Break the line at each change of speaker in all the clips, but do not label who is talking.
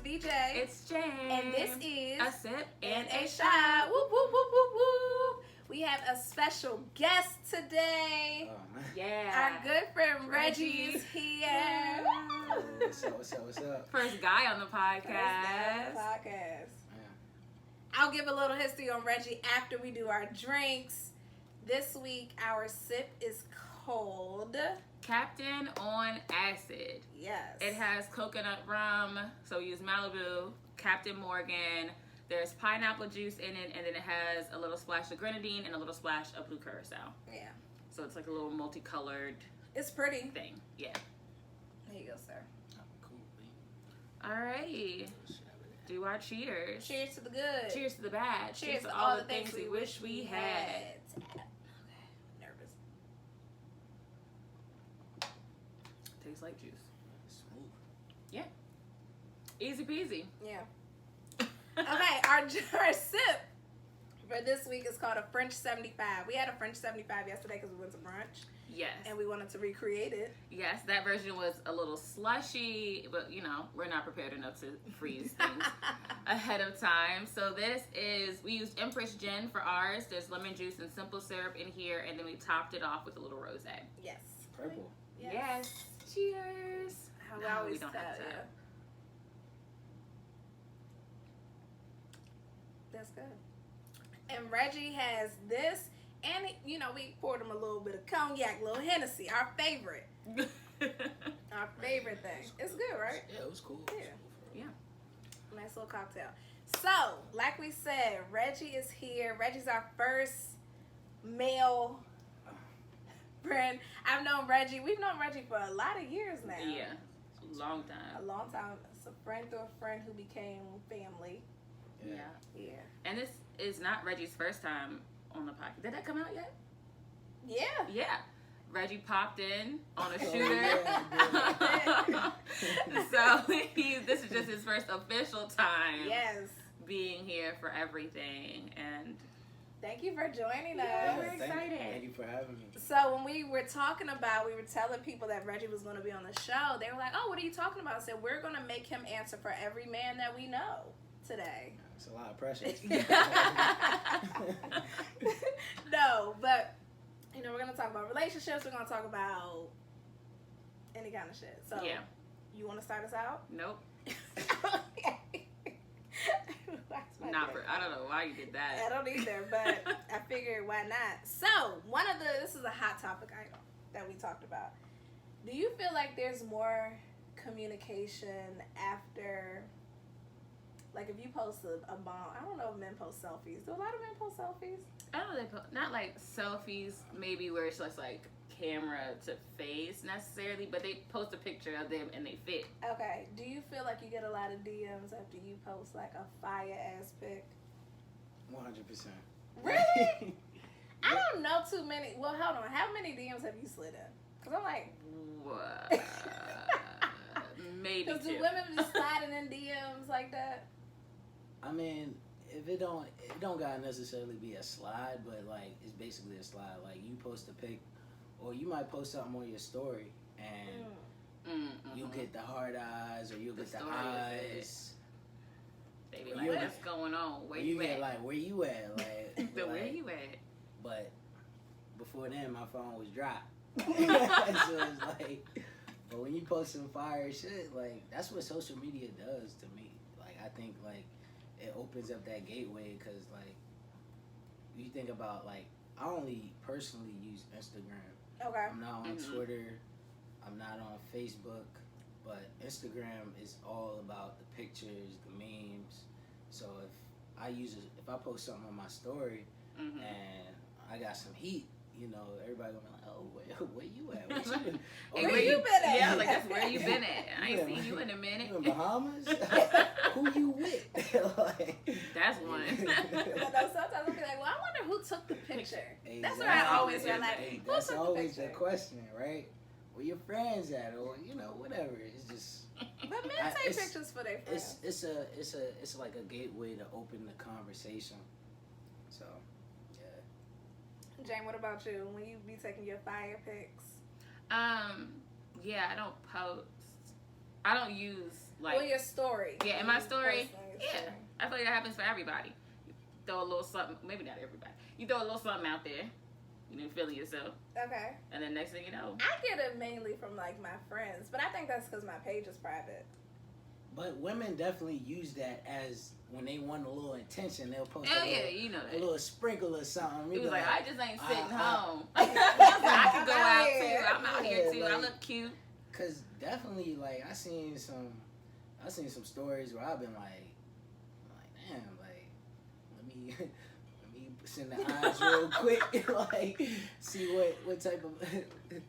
VJ.
It's James.
And this is
A Sip and a
Shot.
Shot.
Whoop, whoop, whoop, whoop, whoop. We have a special guest today.
Oh, man.
Yeah.
Our good friend Reggie is here.
What's up?
First guy on the podcast.
Yeah.
I'll give a little history on Reggie after we do our drinks. This week, our sip is called
Captain on Acid.
Yes.
It has coconut rum, so we use Malibu, Captain Morgan. There's pineapple juice in it, and then it has a little splash of grenadine and a little splash of blue curacao.
Yeah.
So it's like a little multicolored
It's pretty.
thing. Yeah.
There you go, sir.
Cool.
Alrighty. Do our cheers.
Cheers to the good.
Cheers to the bad.
Cheers to all the things we wish we had. Okay. Nervous.
Tastes like juice.
Smooth.
Yeah. Easy peasy.
Yeah. Okay, our sip for this week is called a French 75. We had a French 75 yesterday because we went to brunch.
Yes.
And we wanted to recreate it.
Yes, that version was a little slushy, but you know, we're not prepared enough to freeze things ahead of time. So this is, we used Empress Gin for ours. There's lemon juice and simple syrup in here, and then we topped it off with a little rosé.
Yes.
Purple.
Yes. Cheers.
How
No,
I always
we don't
tell
have
you.
to.
That's good. And Reggie has this, and you know, we poured him a little bit of cognac, a little Hennessy, our favorite. Our favorite thing. It's good, right?
Yeah, it was cool.
Yeah.
Yeah.
Nice little cocktail. So, like we said, Reggie is here. Reggie's our first male friend. I've known Reggie. We've known Reggie for a lot of years now.
Yeah. Long
A
time.
long time. It's a friend through a friend who became family.
Yeah.
Yeah.
And this is not Reggie's first time on the podcast. Did that come out yet?
Yeah.
Yeah. Reggie popped in on a
Oh,
shooter.
yeah,
So this is just his first official time
Yes.
being here for everything. And
Thank you for joining
Yeah,
us.
we're excited.
Thank you for having me.
So when we were talking about, we were telling people that Reggie was going to be on the show, they were like, oh, what are you talking about? I said, we're going to make him answer for every man that we know today.
It's a lot of pressure.
No, but, you know, we're going to talk about relationships. We're going to talk about any kind of shit. So,
yeah.
you want to start us out?
Nope.
That's my
Not
thing.
for, I don't know why you did that.
I don't either, but I figured why not. So, this is a hot topic item that we talked about. Do you feel like there's more communication after, like if you post a bomb, I don't know if men post selfies. Do a lot of men post selfies?
I don't know, not like selfies, maybe where it's just like camera to face necessarily, but they post a picture of them and they fit.
Okay. Do you feel like you get a lot of DMs after you post like a fire ass pic?
100%.
Really? I don't know too many. Well, hold on. How many DMs have you slid in? Because I'm like,
What? Maybe
because do
two.
women be sliding in DMs like that?
I mean, if it don't gotta necessarily be a slide, but like it's basically a slide. Like you post a pic, or you might post something on your story, and you'll get the hard eyes, or you'll get the
story
eyes.
They be
Or
like,
you-
what's going on? Where
Or
you
get
at?
like, where you at? Like,
But where
like,
you at?
But before then, my phone was dry. So it's like, but when you post some fire shit, like that's what social media does to me. Like I think like it opens up that gateway because like you think about like I only personally use Instagram.
Okay.
I'm not on
Mhm.
Twitter. I'm not on Facebook. But Instagram is all about the pictures, the memes. So if I post something on my story
Mm-hmm.
and I got some heat, you know, everybody gonna be like, oh, where you at? What you been,
Hey,
where you been at?
Yeah, like that's where you been at. I ain't
Yeah.
seen you in a minute.
You in Bahamas? Who you with? Like,
That's one.
But no, sometimes I'll be like, well, I wonder who took the picture.
Exactly.
That's what I always feel like.
Hey,
Who
that's
took the
always the
picture?
question, right? Where your friends at, or you know, whatever. It's just
But men take
it's-
pictures for their friends.
it's like a gateway to open the conversation. So, yeah.
Jane, what about you? When you be taking your fire pics?
Yeah, I don't post. I don't use like.
Well, your story.
Yeah, in my story.
Posting your story.
I feel like that happens for everybody. You throw a little something. Maybe not everybody. You throw a little something out there. You know, feeling yourself.
Okay.
And then next thing you know.
I get it mainly from like my friends, but I think that's because my page is private.
But women definitely use that as when they want a little attention, they'll post
You know
a
that.
little sprinkle or something.
He was like, I just ain't sitting home.
I
I can go out too. I'm out here too.
like,
I look cute.
Cause definitely, like I seen some stories where I've been like, damn, like let me send the eyes real quick, like see what type of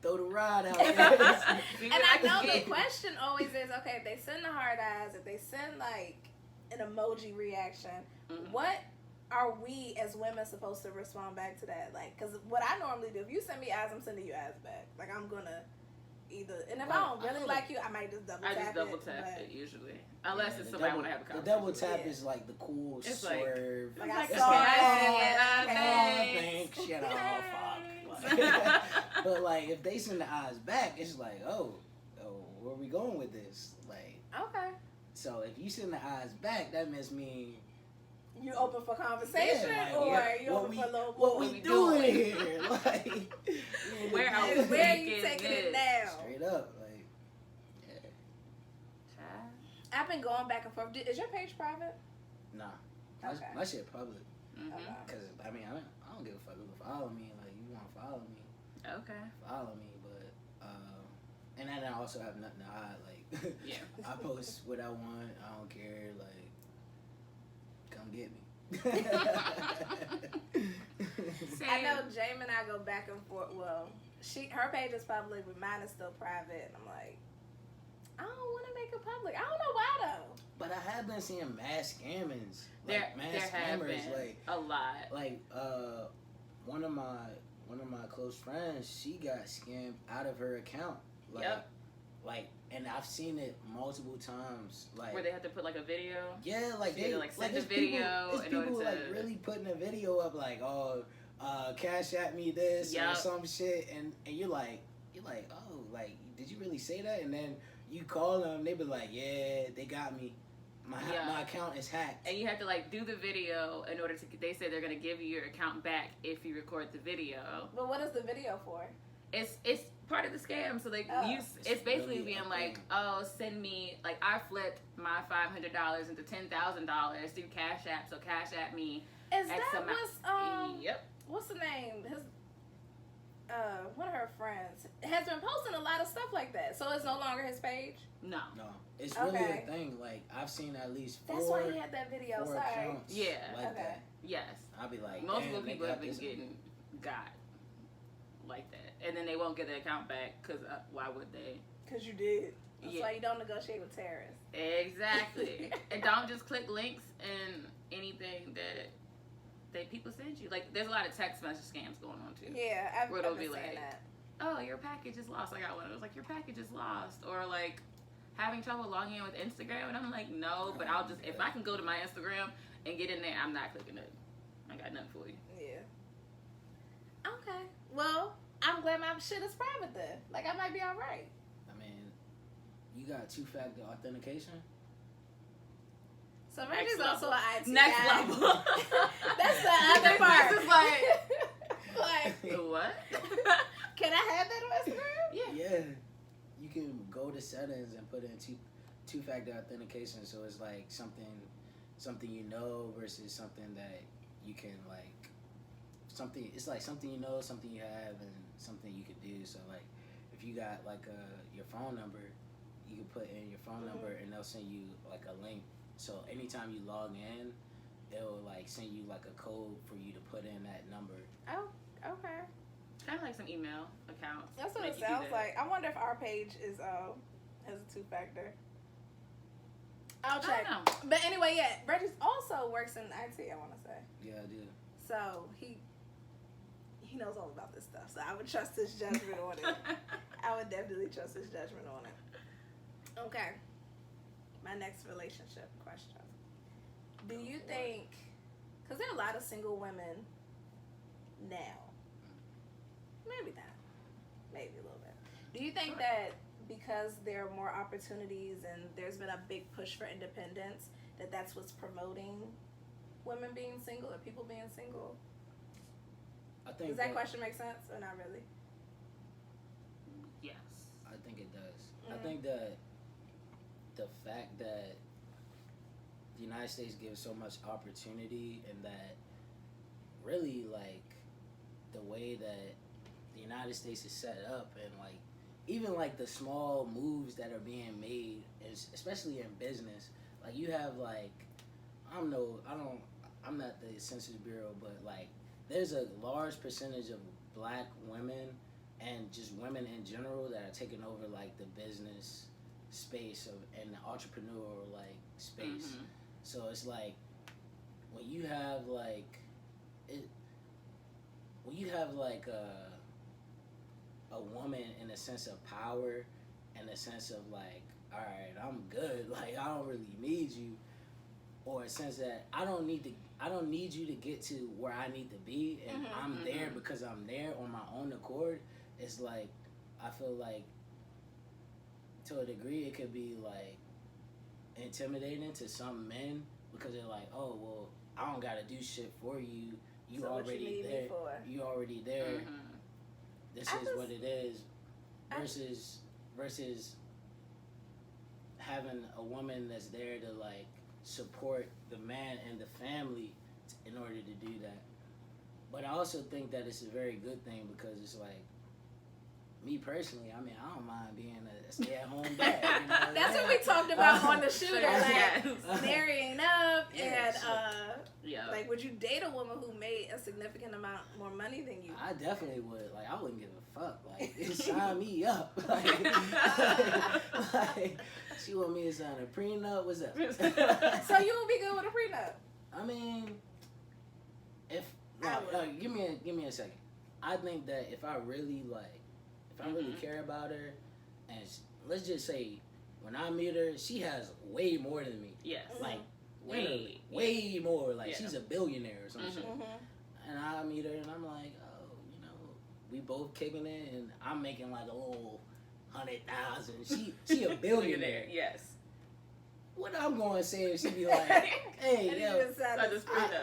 throw the rod out there.
And I know the question always is, okay, if they send the hard eyes, if they send like an emoji reaction, what are we as women supposed to respond back to that? Like, because what I normally do, if you send me eyes, I'm sending you eyes back. Like, I'm gonna either, and if I don't really like you, I might just double tap it.
I just double tap it usually, unless it's somebody I want to have a conversation.
The double tap is like the cool
it's
swerve.
Like I
it's
saw
thanks. Shut up, fuck. But like, if they send the eyes back, it's like, oh, where are we going with this? Like,
okay.
So if you send the eyes back, that must mean
you open for conversation, or you open for a little.
What we doing here? Like,
where are you taking it down?
Straight up, like, yeah.
I've been going back and forth. Is your page private?
Nah,
Okay.
my shit public.
Okay.
Cause I mean, I don't give a fuck who follow me. Like, you want to follow me?
Okay.
Follow me, but and then I also have nothing to hide. Like,
yeah,
I post what I want. I don't care. Like, come get me.
I know Jamie and I go back and forth. Well, her page is public, but mine is still private. And I'm like, I don't want to make it public. I don't know why though.
But I have been seeing mass scammers.
There
mass
have
scammers,
been
like
a lot.
Like one of my close friends, she got scammed out of her account. Like, Like, and I've seen it multiple times. Like,
where they have to put like a video.
Yeah, like
so they like send a video.
There's people like really putting a video up, like, oh, cash at me this or some shit, and you're like, oh, like, did you really say that? And then you call them, they be like, yeah, they got me. My account is hacked. And
you have to like do the video in order to. They say they're gonna give you your account back if you record the video.
But what is the video for?
It's part of the scam. So it's basically really being like, oh, send me, like, I flipped my $500 into $10,000 through Cash App. So Cash App me.
Is that what's
Yep.
What's the name? His one of her friends has been posting a lot of stuff like that. So it's no longer his page.
No.
It's really a thing. Like, I've seen at least 4.
That's why he had that video. Sorry.
Accounts like that.
Yes.
I'll be like,
multiple people have been getting got like that, and then they won't get their account back because why would they?
Because you did. That's why you don't negotiate with terrorists.
Exactly. And don't just click links and anything that people send you. Like, there's a lot of text message scams going on too.
Yeah, I've
where it'll
been
be like,
that.
oh, your package is lost. I got one. It was like, your package is lost, or like having trouble logging in with Instagram, and I'm like, no, but I'll just, if I can go to my Instagram and get in there, I'm not clicking it. I got nothing for you.
Yeah. Okay. Well, I'm glad my shit is private then. Like, I might be all right.
I mean, you got 2-factor authentication?
So Reggie's also an IT
Next
guy.
level.
That's the other part.
This is like what?
Can I have that on Instagram?
Yeah. You can go to settings and put in two-factor authentication, so it's like something you know versus something that you can like it's like something you know, something you have, and something you could do. So like if you got like your phone number, you can put in your phone number and they'll send you like a link. So anytime you log in, it'll like send you like a code for you to put in that number.
Oh, okay.
Kind of like some email accounts.
That's what it sounds like. I wonder if our page is has a 2-factor. I'll check.
I don't know.
But anyway, yeah, Reggie also works in IT, I want to say.
Yeah, I do.
So he knows all about this stuff. So I would trust his judgment on it. I would definitely trust his judgment on it. Okay. My next relationship question. Do you think, because there are a lot of single women now, maybe not, maybe a little bit. Do you think that because there are more opportunities and there's been a big push for independence, that's what's promoting women being single or people being single?
I think
Does that question make sense or not really?
Yes.
I think it does.
Mm-hmm.
I think that the fact that the United States gives so much opportunity, and that really, like, the way that the United States is set up, and like even like the small moves that are being made, especially in business, like you have like I'm not the Census Bureau, but like there's a large percentage of black women and just women in general that are taking over like the business space and the entrepreneurial like space.
Mm-hmm.
So it's like when you have like a woman in a sense of power and a sense of like, all right, I'm good, like I don't really need you, or a sense that I don't need you to get to where I need to be, and I'm there because I'm there on my own accord. It's like I feel like to a degree it could be like intimidating to some men because they're like, oh well, I don't gotta do shit for you. You
So
already there. You already there.
Mm-hmm.
This is what it is. Versus having a woman that's there to like support the man and the family in order to do that. But I also think that it's a very good thing because it's like, me personally, I mean, I don't mind being a stay-at-home dad. You know what
That's
I
what
mean?
we talked about on the shooter,
Yes.
like marrying up,
Yeah,
and like, would you date a woman who made a significant amount more money than you?
I definitely would. Like, I wouldn't give a fuck. Like, sign me up. Like, she want me to sign a prenup? What's up?
So you would be good with a prenup?
I mean, give me a second. I think that if I really care about her, and let's just say when I meet her, she has way more than me.
Yes.
Like
way
more. Like
yeah.
she's a billionaire or some shit.
Mm-hmm.
And I meet her and I'm like, oh, we both kicking it, and I'm making like a little 100,000. She a billionaire.
Yes.
What I'm going to say is she be like, hey,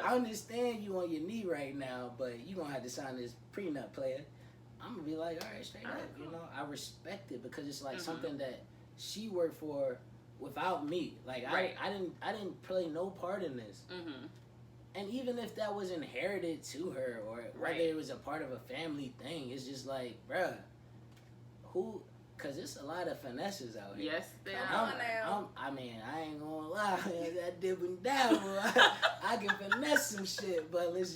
I understand you on your knee right now, but you going to have to sign this prenup, player. I'm going to be like, all right, straight up.
Cool.
I respect it because it's like something that she worked for without me. Like,
right.
I didn't play no part in this.
Mm-hmm.
And even if that was inherited to her or whether it was a part of a family thing, it's just like, bruh, because it's a lot of finesses out here.
Yes, there are.
I mean, I ain't gonna lie, that dipping down, I can finesse some shit, but let's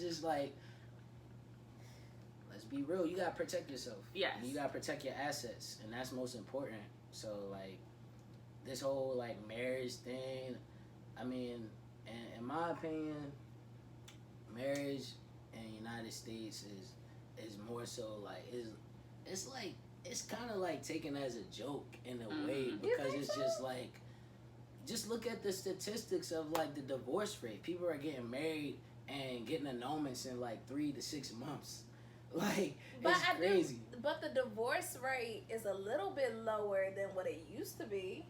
be real. You gotta protect yourself.
Yes.
You gotta protect your assets, and that's most important. So, like, this whole, like, marriage thing, I mean, in my opinion, marriage in the United States is more so, like, it's kind of like taken as a joke in a way, because it's just like, just look at the statistics of like the divorce rate. People are getting married and getting annulments in like 3 to 6 months. Like, it's crazy.
But the divorce rate is a little bit lower than what it used to be.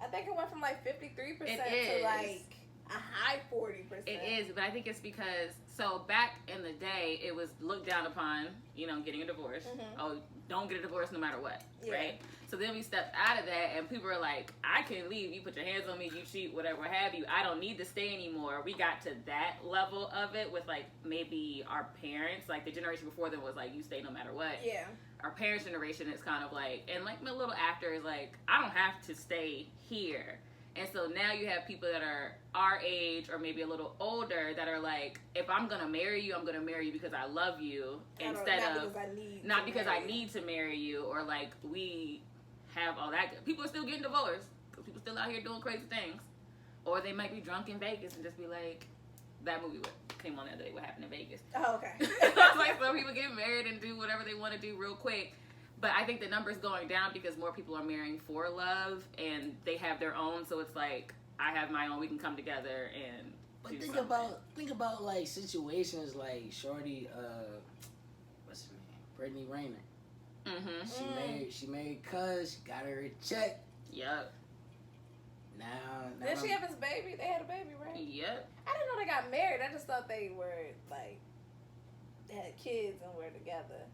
I think it went from like 53% to like a high 40%.
It is, but I think it's because, so back in the day, it was looked down upon, getting a divorce.
Mm-hmm.
Oh, don't get a divorce no matter what,
yeah.
right? So then we stepped out of that, and people were like, I can leave. You put your hands on me, you cheat, whatever have you. I don't need to stay anymore. We got to that level of it with, like, maybe our parents. Like, the generation before them was like, you stay no matter what.
Yeah.
Our parents' generation is kind of like, and like a little after is like, I don't have to stay here. And so now you have people that are our age or maybe a little older that are like, if I'm going to marry you, I'm going to marry you because I love you instead of not because I need to marry you, or like we have all that. People are still getting divorced because people still out here doing crazy things. Or they might be drunk in Vegas and just be like, that movie came on the other day, what happened in Vegas.
Oh, okay.
Like, so people get married and do whatever they want to do real quick. But I think the number's going down because more people are marrying for love and they have their own. So it's like, I have my own. We can come together and.
But think about like situations like Shorty, what's her name, Brittany Renner.
Mm-hmm.
She married cuz, she got her a check.
Yep.
Now
Did she have his baby? They had a baby, right?
Yep.
I didn't know they got married. I just thought they were like they had kids and were together.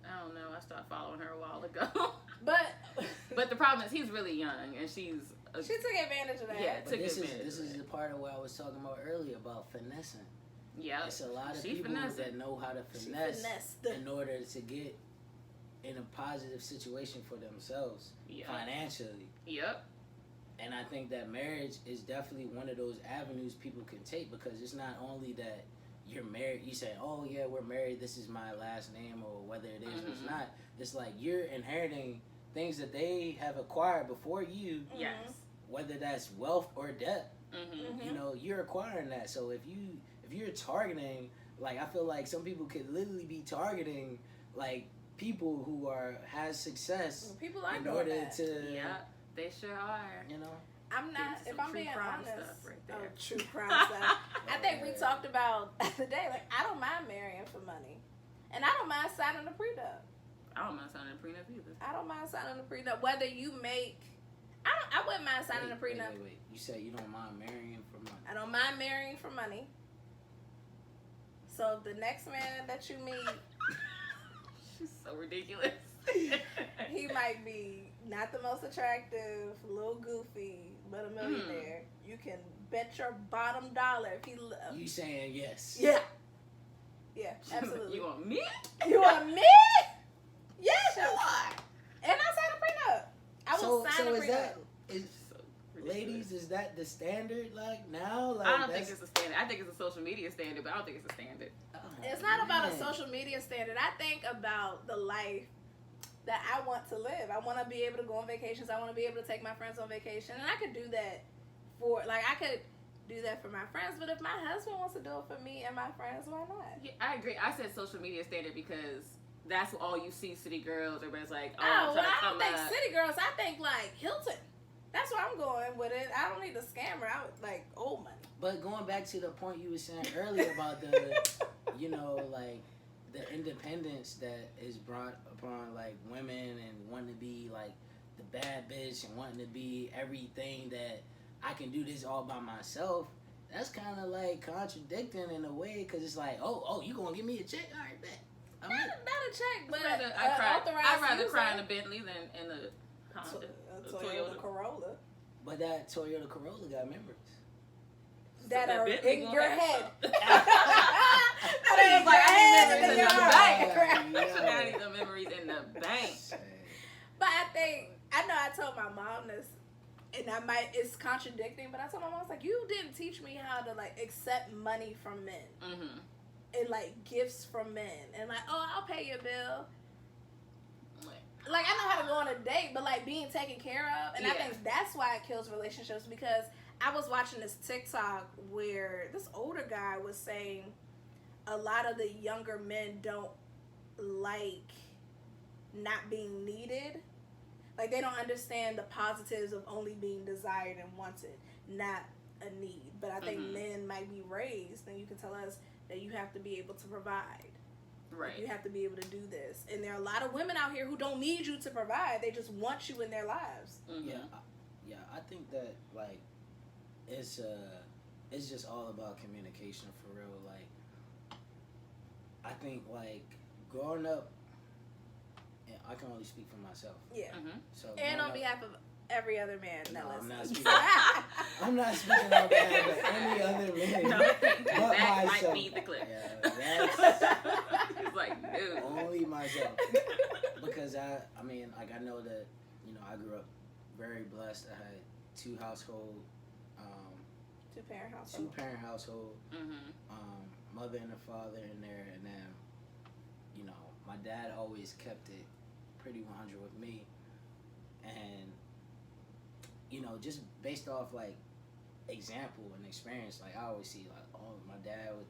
I don't know. I started following her a while ago.
But
the problem is he's really young and she
took advantage of that.
Yeah,
but this is the part of what I was talking about earlier about finessing.
Yeah.
It's a lot of people that know how to finesse in order to get in a positive situation for themselves financially.
Yep.
And I think that marriage is definitely one of those avenues people can take, because it's not only that you're married, you say, oh yeah, we're married, this is my last name, or whether it is or it's not. It's like you're inheriting things that they have acquired before you.
Yes.
Whether that's wealth or debt.
Mm-hmm.
You know, you're acquiring that. So if you're targeting, like, I feel like some people could literally be targeting like people who has success
people are
in
doing
order
that.
to
They sure are.
You know?
I'm not, if I'm being honest,
stuff right there.
true crime stuff. I think we talked about the day, like, I don't mind marrying for money. And I don't mind signing a prenup.
I don't mind signing a prenup either.
I don't mind signing a prenup. Whether you make, I wouldn't mind signing a prenup.
Wait. You say you don't mind marrying for money.
I don't mind marrying for money. So the next man that you meet,
She's so ridiculous.
he might be not the most attractive, a little goofy, but a millionaire. You can bet your bottom dollar if he loves.
You saying yes?
Yeah. Yeah, absolutely.
You want me?
You want me? Yes, you are. And I signed a prenup. I will sign a prenup.
Ladies, is that the standard like now? Like,
I don't think it's a standard. I think it's a social media standard, but I don't think it's a standard.
It's not about a social media standard. I think about the life that I want to live. I want to be able to go on vacations. I want to be able to take my friends on vacation. And I could do that I could do that for my friends. But if my husband wants to do it for me and my friends, why not?
Yeah, I agree. I said social media standard because that's all you see city girls. Everybody's like,
I don't think city girls. I think like Hilton. That's where I'm going with it. I don't need a scammer. I would like old money.
But going back to the point you were saying earlier about the, like the independence that is brought upon like women and wanting to be like the bad bitch and wanting to be everything that I can do this all by myself. That's kind of like contradicting in a way, because it's like, oh, you gonna give me a check? All right, bet.
Not a check, but
I'd rather cry in a Bentley than in a Honda.
Toyota Corolla.
But that Toyota Corolla got memories
that
so
are in your head.
I need the memories in the bank.
But I know I told my mom this, and it's contradicting, but I told my mom, I was like, you didn't teach me how to like accept money from men.
Mm-hmm.
And like gifts from men. And like, oh, I'll pay your bill. Like, I know how to go on a date, but like being taken care of. And I think that's why it kills relationships, because I was watching this TikTok where this older guy was saying a lot of the younger men don't like not being needed. Like, they don't understand the positives of only being desired and wanted, not a need. But I think men might be raised, and you can tell us that you have to be able to provide.
Right.
You have to be able to do this. And there are a lot of women out here who don't need you to provide. They just want you in their lives.
Mm-hmm.
Yeah, I think that like it's just all about communication for real. Like, I think like growing up, and I can only speak for myself.
Yeah.
Mm-hmm.
So
and on behalf of every other man.
No, I'm not speaking on behalf of any other man.
No,
but
that
myself.
might be the clip.
Yeah,
It's like, dude.
Only myself. Because I know that, I grew up very blessed. I had two parent household.
Mm-hmm.
Mother and a father in there, and then, my dad always kept it pretty 100 with me. And just based off like example and experience, like I always see like, oh, my dad would,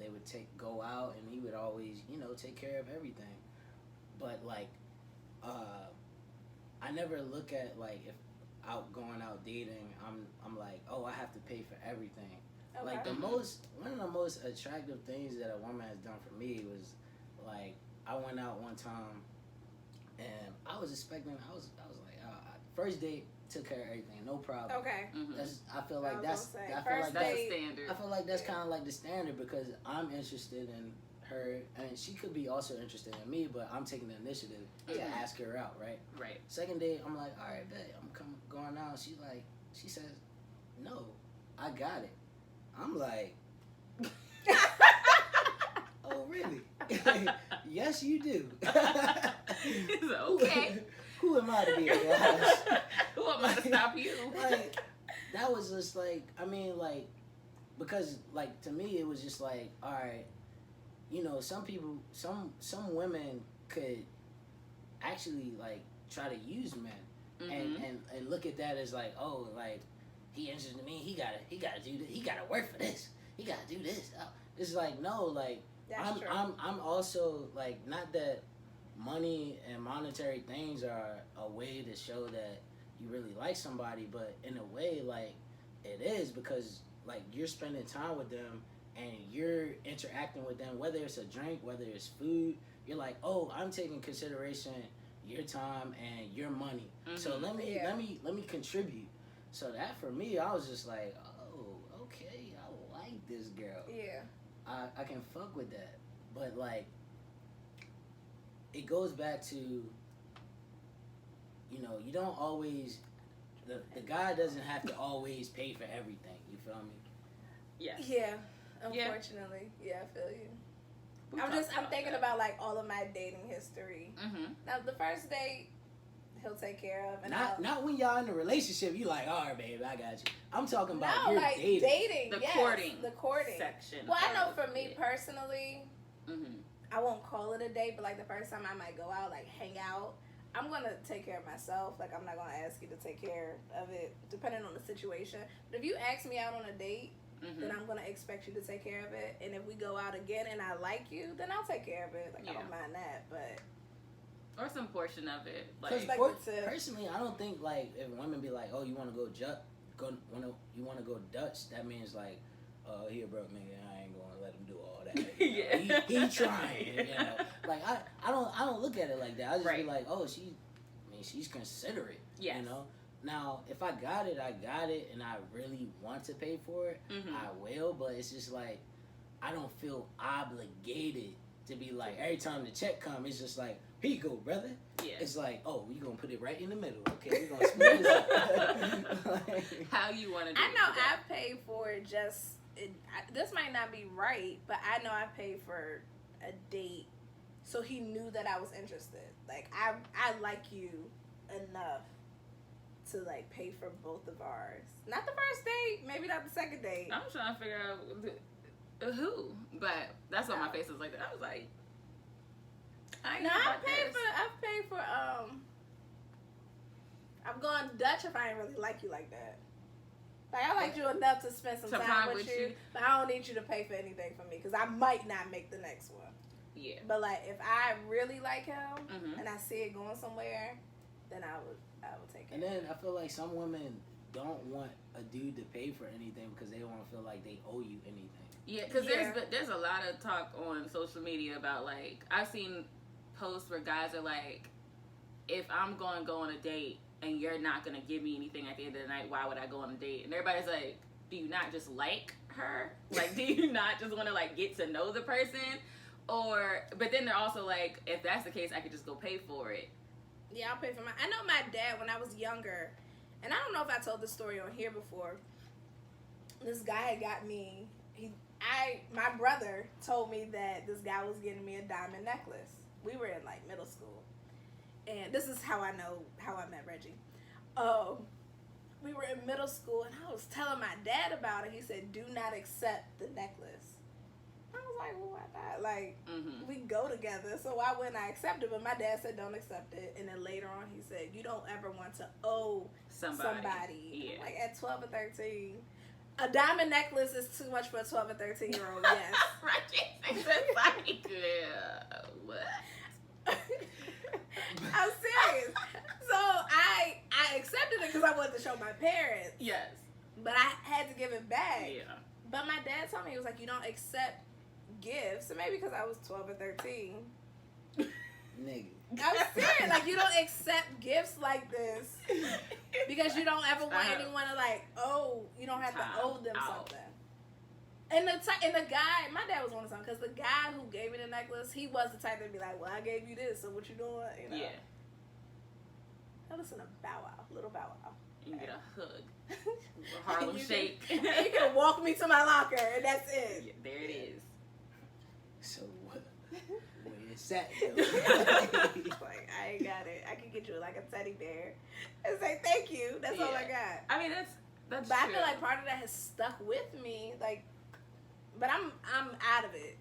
they would go out and he would always, take care of everything. But like, I never look at like if going out dating, I'm like, oh, I have to pay for everything. Okay. Like one of the most attractive things that a woman has done for me was like, I went out one time and I was expecting. I was like, first date took care of everything, no problem.
Okay.
I feel like that's
the standard.
I feel like that's kind of like the standard because I'm interested in her, and she could be also interested in me, but I'm taking the initiative to ask her out, right?
Right.
Second date, I'm like, all right, bet, I'm going out. She says, no, I got it. I'm like, oh really? Yes, you do.
Okay.
Who am I to be a guy?
Who am I to stop you?
Like, that was just like, I mean, like, because like to me it was just like, all right, you know, some people, some women could actually like try to use men and look at that as like, oh, like he interested in me, he gotta do this, he gotta work for this, he gotta do this. It's like, no, like I'm also like, not that money and monetary things are a way to show that you really like somebody, but in a way, like, it is, because like you're spending time with them and you're interacting with them, whether it's a drink, whether it's food. You're like, oh, I'm taking consideration your time and your money, so let me contribute. So that, for me, I was just like, oh, okay, I like this girl.
Yeah.
I can fuck with that. But like, it goes back to, you know, you don't always, the guy doesn't have to always pay for everything. You feel me?
Yes.
Yeah. Unfortunately. Yeah, I feel you. I'm thinking about like all of my dating history. Now the first date, he'll take care of, and
not when y'all in a relationship. You like, all right, babe, I got you. I'm talking about
no,
your
like dating.
The
the courting
section.
Well, I know for me personally, I won't call it a date, but like the first time I might go out, like hang out, I'm gonna take care of myself. Like, I'm not gonna ask you to take care of it, depending on the situation. But if you ask me out on a date, then I'm gonna expect you to take care of it. And if we go out again and I like you, then I'll take care of it. Like, I don't mind that, but
or some portion of it.
Like, personally, I don't think like if women be like, oh, you want to you want to go Dutch, that means like, oh, he a broke nigga, I ain't gonna let him do all that. You know? he trying. You know, like I don't look at it like that. I just be like, oh, she's considerate.
Yes.
You know. Now, if I got it, and I really want to pay for it, I will. But it's just like, I don't feel obligated to be like, every time the check comes, it's just like, here you go, brother. Yeah. It's like, oh, we gonna put it right in the middle. Okay, we're gonna split this up.
Like, how you want to do
I know
it
I paid for it this might not be right, but I know I paid for a date, so he knew that I was interested. Like, I like you enough to like pay for both of ours. Not the first date, maybe not the second date.
I'm trying to figure out who, but that's why my face was like that. I was like, I've paid for I've gone Dutch if I ain't really like you like that. Like, I like you enough to spend some time with you, but I don't need you to pay for anything for me, because I might not make the next one. Yeah.
But like, if I really like him and I see it going somewhere, then I would take it.
And then I feel like some women don't want a dude to pay for anything because they don't want to feel like they owe you anything.
Yeah, because there's a lot of talk on social media about, like, I've seen posts where guys are like, if I'm going to go on a date and you're not going to give me anything at the end of the night, why would I go on a date? And everybody's like, do you not just like her? Like, do you not just want to, like, get to know the person? But then they're also like, if that's the case, I could just go pay for it.
Yeah, I'll pay for I know my dad, when I was younger, and I don't know if I told this story on here before, this guy had got me, my brother told me that this guy was getting me a diamond necklace. We were in like middle school. And this is how I know how I met Reggie. We were in middle school and I was telling my dad about it. He said, do not accept the necklace. I was like, well, why not? Like, we go together, so why wouldn't I accept it? But my dad said, don't accept it. And then later on, he said, you don't ever want to owe somebody.
Yeah.
Like, at 12 or 13. A diamond necklace is too much for a 12 or 13-year-old, yes.
Reggie says, like, yeah, what?
I'm serious. So I accepted it because I wanted to show my parents.
Yes.
But I had to give it back.
Yeah.
But my dad told me, he was like, you don't accept gifts. So maybe because I was 12 or 13.
Nigga.
I'm serious. Like, you don't accept gifts like this because you don't ever want anyone to like, oh, you don't have to owe them something. And the guy, my dad was one of some, because the guy who gave me the necklace, he was the type to be like, well, I gave you this, so what you doing? You know? Yeah. I listen to Bow Wow, little Bow Wow.
You can get a hug, a Harlem Shake.
You can walk me to my locker, and that's it.
Yeah, there it is.
So what? Where is that?
Like, I ain't got it. I can get you like a teddy bear and say thank you. That's all I got.
I mean, that's
but
true.
I feel like part of that has stuck with me, like. But I'm out of it.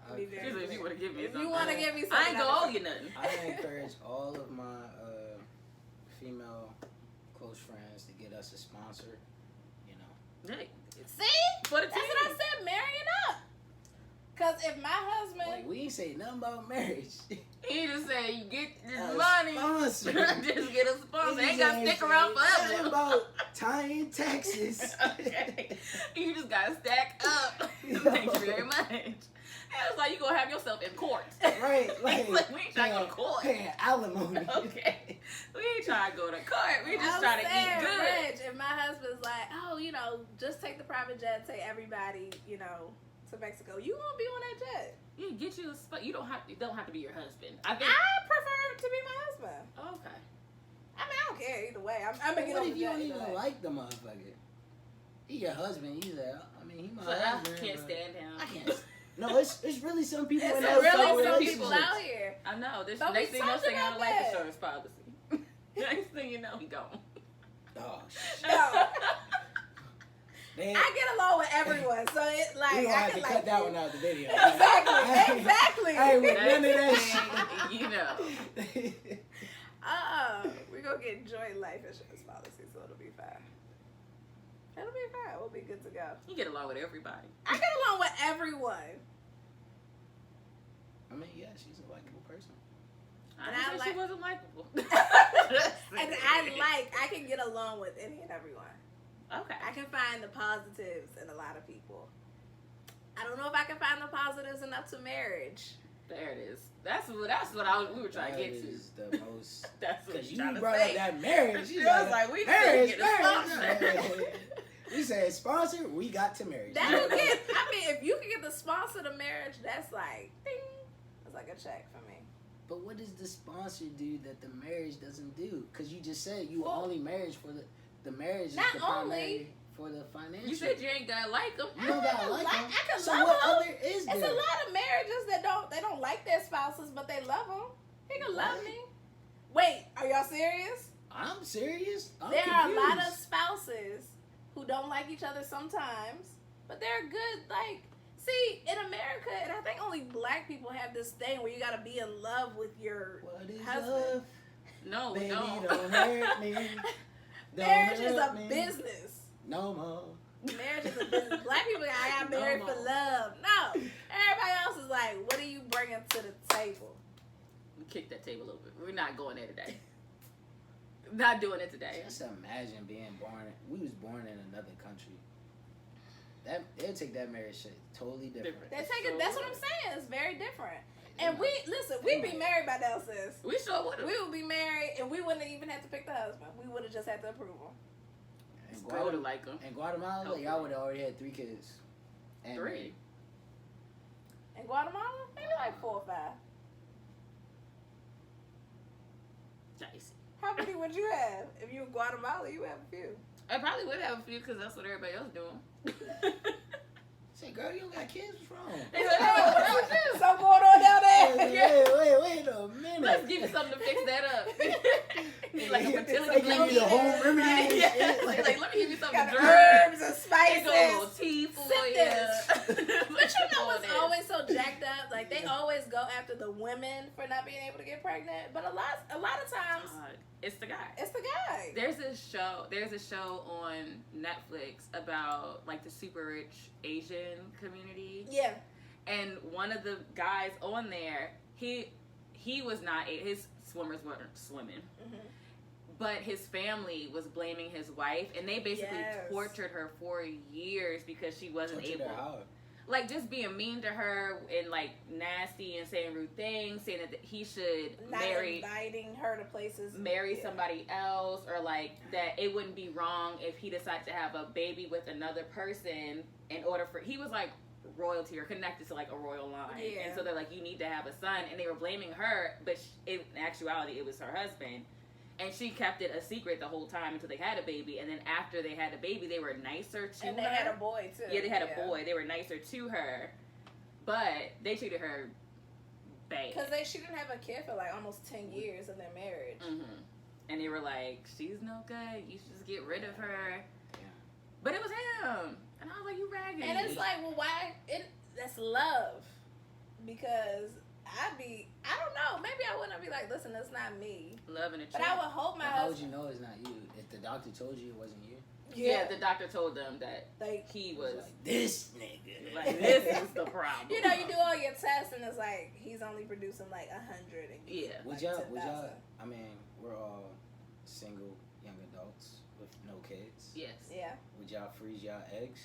Man, if you want to give me something,
something,
I ain't gonna owe you nothing.
I encourage all of my female close friends to get us a sponsor. You know.
Hey,
see, that's what I said. Marrying up. Cause if my husband,
like, we ain't say nothing about marriage.
He just said you get this money.
Sponsor.
Just get a sponsor. Ain't gotta stick around forever.
About tying taxes.
Okay. You just gotta stack up. Thank you very much. And it's like you gonna have yourself in court.
Right. Like
we ain't trying to go to court.
Paying alimony.
Okay. We ain't trying to go to court. We just trying to eat good.
Rich, if my husband's like, oh, you know, just take the private jet, take everybody, you know, to Mexico. You won't be on that jet.
Yeah, get you a spot. You don't have to be your husband.
I prefer to be my husband.
Okay.
I mean, I don't care either way. I'm gonna get
what
on
if
the
you
jet
don't even
either way.
like the motherfucker? He your husband. He's like, I mean, he my
So
husband.
I can't stand him.
I can't. No, it's really some people.
It's
in
really some
people
people out here.
I know. This
Don't
next thing you know, they got a life
that.
insurance policy. Next thing you know, he gone.
Oh shit.
No.
I
get along with everyone, so it like
we gonna
I
have
can
to
like
cut that one out of the video.
Exactly.
I ain't with none of that shit.
You know.
We're gonna get joint life insurance policy, so it'll be fine. It'll be fine. We'll be good to go.
You get along with everybody.
I get along with everyone.
I mean, yeah, she's a likable person.
I didn't say she wasn't likable.
And I can get along with any and everyone.
Okay.
I can find the positives in a lot of people. I don't know if I can find the positives enough to marriage.
There it is. That's what we were trying to get to.
That is the most.
That's what
you
trying to
brought
say.
up that marriage.
It was like we couldn't get a sponsor.
We said sponsor. We got to marriage.
That you get. I mean, if you can get the sponsor to marriage, that's like ding. That's like a check for me.
But what does the sponsor do that the marriage doesn't do? Because you just said you only marriage for the marriage is the primary for the financial.
You said you ain't gonna like them.
You don't gotta like them.
I can
so
love
what
them.
other is there?
It's a lot of marriages that don't like their spouses, but they love them. He can love me. Wait, are y'all serious?
I'm serious.
There are a lot of spouses who don't like each other sometimes, but they're good. Like, see, in America, and I think only black people have this thing where you gotta be in love with your husband.
Love?
No,
Baby,
don't
hurt me.
Marriage is a business.
No more.
Marriage is a business. Black people, I got married for love. No. Everybody else is like, what are you bringing to the table?
Kick that table a little bit. We're not going there today. Not doing it today.
Just imagine being born. We was born in another country. They'll take that marriage shit totally different.
They take it. That's what I'm saying. It's very different. And we'd be married by now, sis.
We sure would have.
We would be married, and we wouldn't even have to pick the husband. We would have just had to approve him.
Grow to like him.
In Guatemala, y'all would have already had 3 kids. And
3.
In Guatemala, maybe like 4 or 5.
Nice.
How many would you have if you were in Guatemala? You have a few.
I probably would have a few because that's what everybody else doing.
Say, girl, you don't got kids? What's wrong?
They said, hey, what's wrong with you?
Something going on down there.
Wait a minute.
Let's give you something to fix that up. It's like a fertility
like give you the home remedy.
Yeah. Like, let me give you something
Got
to drink.
herbs and spices.
Go a little tea for you.
But you know what's always so jacked up? Like, they always go after the women for not being able to get pregnant. But a lot of times,
it's the guy.
It's the guy.
There's a show on Netflix about like the super rich Asian community.
Yeah.
And one of the guys on there, he was not his swimmers weren't swimming. Mm-hmm. But his family was blaming his wife, and they basically tortured her for years because she wasn't able. like just being mean to her and like nasty and saying rude things, saying that he should
Not inviting her to places,
marry somebody else, or like that it wouldn't be wrong if he decided to have a baby with another person in order for, he was like royalty or connected to like a royal line, and so they're like, you need to have a son, and they were blaming her, but in actuality it was her husband. And she kept it a secret the whole time until they had a baby. And then after they had a baby, they were nicer to her.
And they had a boy, too.
Yeah, they had a boy. They were nicer to her. But they treated her bad.
Because she didn't have a kid for like almost 10 years of their marriage.
Mm-hmm. And they were like, she's no good. You should just get rid of her. Yeah. But it was him. And I was like, you raggedy.
And it's like, well, why? That's love. Because I don't know. Maybe I wouldn't be like, listen, that's not me.
Loving it.
But I would hope my husband.
How would you know it's not you? If the doctor told you it wasn't you?
Yeah, the doctor told them that
like,
he was
like, this nigga.
Like, this is the problem.
You know, you do all your tests and it's like, he's only producing like 100. And
Would y'all, I mean, we're all single young adults with no kids.
Yes.
Yeah.
Would y'all freeze y'all eggs?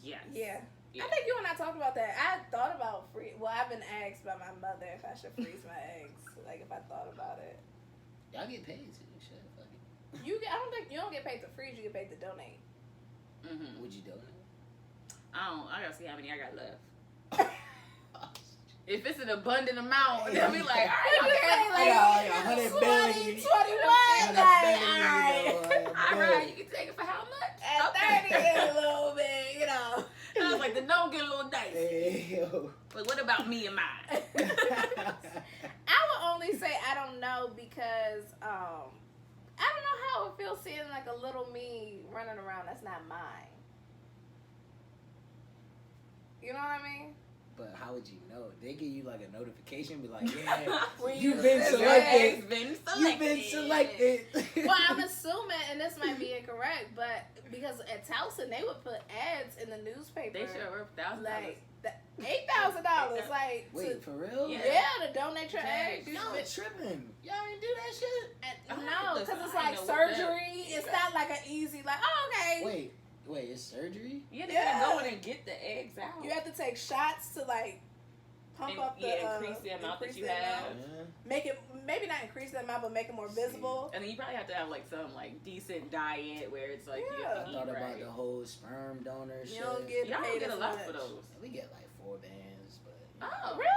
Yes.
Yeah. I think you and I talked about that. I thought about I've been asked by my mother if I should freeze my eggs. Like if I thought about it.
Y'all get paid too. Shit, fuck it.
I don't think you don't get paid to freeze. You get paid to donate.
Mm-hmm.
Would you donate?
I gotta see how many I got left. If it's an abundant amount, they'll be like, all right,
like
100
20, 21.
All right, you can take it for how much?
At 30, get a little bit, you know.
I was like, the don't get a little dicey.
Hey,
but what about me and mine?
I would only say I don't know because I don't know how it feels seeing like a little me running around that's not mine. You know what I mean?
But how would you know? They give you like a notification, be like, yeah,
When
you've been selected.
You've been
selected.
Well, I'm assuming, and this might be incorrect, but because at Towson they would put ads in the newspaper.
They sure were $1,000.
Like $8,000. Like
wait, for real?
Yeah, to donate your eggs.
Y'all tripping. Y'all didn't do that shit?
No, because it's like surgery. It's not like an easy like. Oh, okay.
Wait, it's surgery?
You gotta go in and get the eggs out.
You have to take shots to like pump up the
increase the amount that you have.
Yeah.
Make it maybe not increase the amount, but make it more visible.
And then you probably have to have like some like decent diet where it's like you have to
I
eat
thought about
right.
the whole sperm donor shit.
You don't get
Y'all
paid
don't get a
as
lot
much.
for those.
We get like 4 bands, but
Oh,
Really?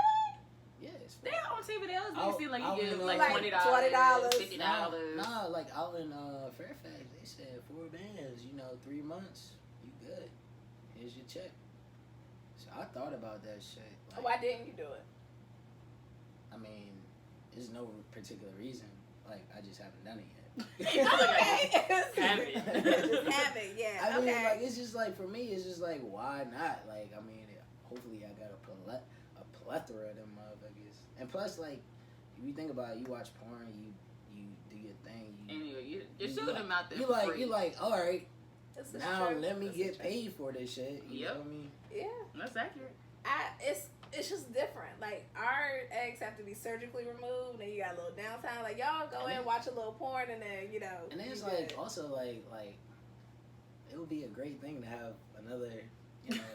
yeah, it's
they on TV. They always
Out-
see like
out
you
in
get
the-
like
like
$20,
$20.
$50.
Nah, like out in Fairfax, they said 4 bands. 3 months, you good. Here's your check. So I thought about that shit. Like,
Why didn't you do it?
I mean, there's no particular reason. Like I just haven't done it yet.
Have it.
Just have it, yeah.
I mean,
okay.
like it's just like for me, it's just like why not? Like I mean, hopefully I got a plethora of them motherfuckers. And plus, like if you think about it, you watch porn, you do your thing.
You're shooting them out there.
You like, all right.
This is
Now
true.
let me
This
get
is true.
paid for this shit. You know what I mean?
Yeah.
That's accurate.
It's just different. Like our eggs have to be surgically removed, and you got a little downtime. Like y'all go in, watch a little porn, and then
And then it's like also like it would be a great thing to have another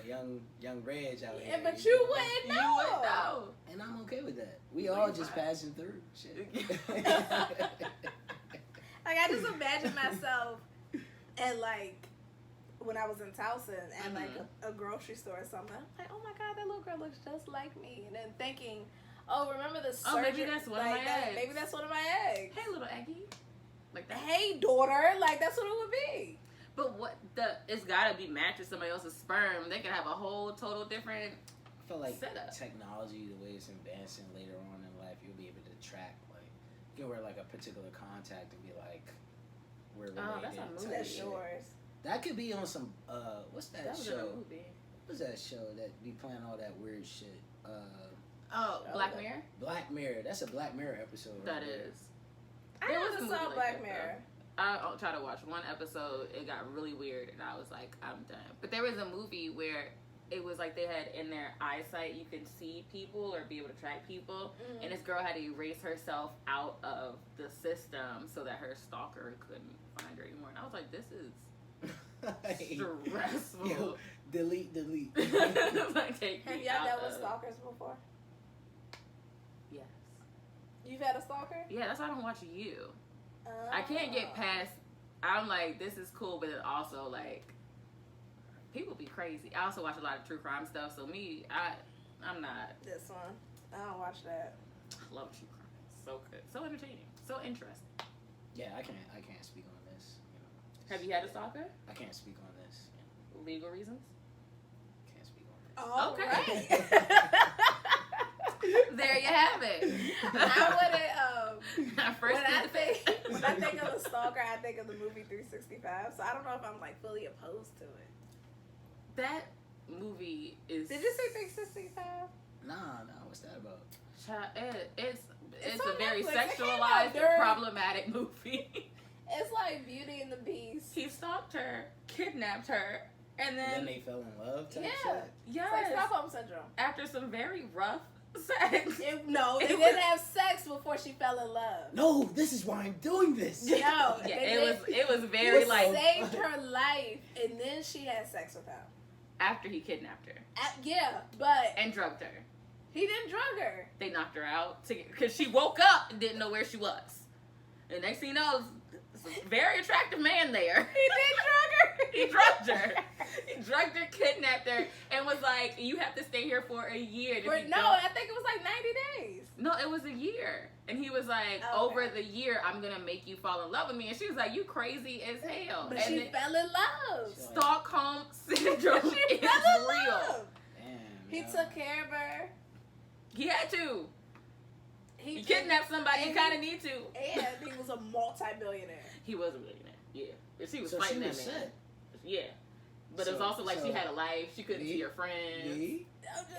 young Reg out here.
Yeah, but you wouldn't know.
You would know.
And I'm okay with that. We
No,
all
you're
just
fine.
passing through shit.
Like I just imagine myself at like when I was in Towson at like a grocery store or something. I'm like, oh my god, that little girl looks just like me. And then thinking, oh, remember the surgery?
Maybe that's one of my eggs.
Maybe that's one of my eggs.
Hey, little Aggie. Like that.
Hey, daughter. Like that's what it would be.
But it's gotta be matched with somebody else's sperm. They could have a whole total different.
I feel like
setup.
technology, the way it's advancing later on in life, you'll be able to track like you can wear like a particular contact and be like we're related.
Oh, that's a movie.
That's yours.
That could be on some what's that
was
show?
in a movie.
What's that show that be playing all that weird shit?
Black Mirror.
Black Mirror. That's a Black Mirror episode.
That
right
is.
I
There
never
was a
saw
movie like
Black
that,
Mirror.
I tried to watch one episode. It got really weird, and I was like, I'm done. But there was a movie where it was like they had in their eyesight you could see people or be able to track people, and this girl had to erase herself out of the system so that her stalker couldn't find her anymore. And I was like, this is
Like,
Stressful.
yo, delete.
Like, take
Have
me
y'all
out
dealt with
of-
stalkers before?
Yes.
You've had a stalker?
Yeah, that's why I don't watch you. I can't get past. I'm like, this is cool, but then also like, people be crazy. I also watch a lot of true crime stuff, so I'm not.
This one. I don't watch that.
I love true crime. So good, so entertaining, so interesting.
Yeah, I can't speak on this. You know,
Have you had a stalker?
I can't speak on this. You know,
Legal reasons?
can't speak on this.
All
Okay.
right.
There you have it.
I wouldn't.
First
When I think of a stalker, I think of the movie 365. So I don't know if I'm like fully opposed to it.
that movie is.
Did you say 365?
Nah, what's that about?
It's
It's
a
on
very
Netflix. It came out
sexualized,
during-
problematic movie.
It's like Beauty and the Beast.
He stalked her, kidnapped her, and
Then
then
they fell in love type
Yeah.
shit?
It's like
yes,
Stockholm Syndrome.
after some very rough sex.
They
It
didn't
was-
have sex before she fell in love.
No, this is why I'm doing this.
No,
Yeah, it was very
He
like
saved her life, and then she had sex with him.
after he kidnapped her
Yeah, but
and drugged her.
he didn't drug her.
They knocked her out because she woke up and didn't know where she was. And next thing you know, there's a very attractive man there.
He did drug her.
He drugged her. He drugged her, kidnapped her, and was like, "You have to stay here for a year." And if you
No,
don't-
I think it was like 90 days.
no, it was a year. And he was like,
Okay.
"Over the year, I'm gonna make you fall in love with me." And she was like, "You crazy as hell."
But
and
she
then
fell in love.
She-
Stockholm Syndrome
She
is
fell in
real.
love.
Damn.
He
yo.
took care of her.
He had to.
He
You kidnapped somebody, you
and
kind of need to.
And he was a multi-billionaire.
He was a millionaire. Yeah, but she was
So
fighting
she
that
was
man.
set.
Yeah, but it was
So-
also like she
so-
had a life. She couldn't see her friends.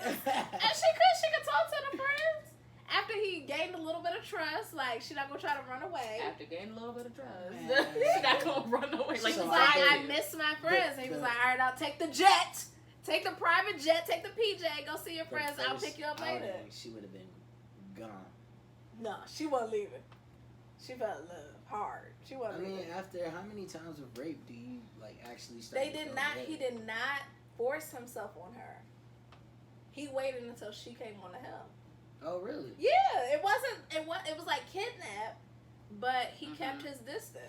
And she could talk to the friends. After he gained a little bit of trust, like she not gonna try to run away.
After gaining a little bit of trust,
Man.
she not gonna run away like
She
So
was
you
like,
tried
I
to.
miss my friends. And he was
the-
like, all right, I'll take the jet. Take the private jet. Take the PJ. Go see your
The
friends. I'll
first
pick you up later.
outing, She would have been gone.
No, she wasn't leaving. She fell in love hard. She
I
wasn't
mean,
leaving.
after how many times of rape do you like actually start?
They
to
did
feel
not.
bad?
He did not force himself on her. He waited until she came on to him.
Oh really?
Yeah, it wasn't. It was like kidnap, but he
Mhm.
kept his distance.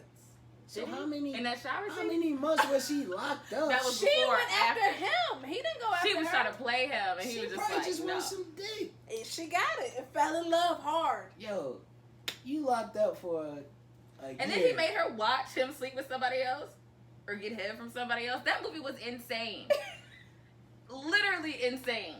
So
Did he?
how many?
In that shower
How
scene?
many months was she locked up?
That was
She
before or
went after
after?
him. He didn't go after
She was
her.
trying to play him, and he
she
was just
probably
like,
just
no.
wanted some dick.
And she got it and fell in love hard.
Yo, you locked up for a
And
year.
then he made her watch him sleep with somebody else or get head from somebody else. That movie was insane. Literally insane.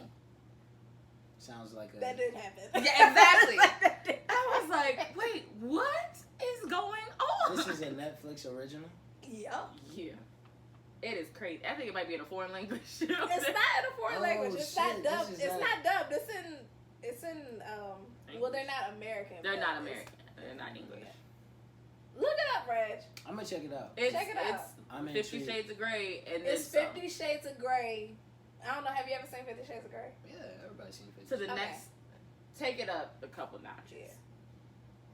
Sounds like a.
That didn't happen.
Yeah, exactly.
That didn't
I was like, wait, what is going on?
This is a Netflix original.
Yup.
Yeah. It is crazy. I think it might be in a foreign language.
It's not in a foreign
Oh,
language. It's not
shit,
dubbed.
this is
It's
not-
not dubbed. It's in well, they're not American.
They're
but
not
it's-
American. They're not English.
Look it up, Reg.
I'm gonna check it out.
It's,
Check it out.
I'm
It's 50
intrigued.
Shades of Grey and
It's
then
50 Shades of Grey. I don't know. Have you ever seen 50 Shades of Grey?
Yeah, everybody's seen
to the
Fifty.
Okay.
next. Take it up a couple notches.
Yeah.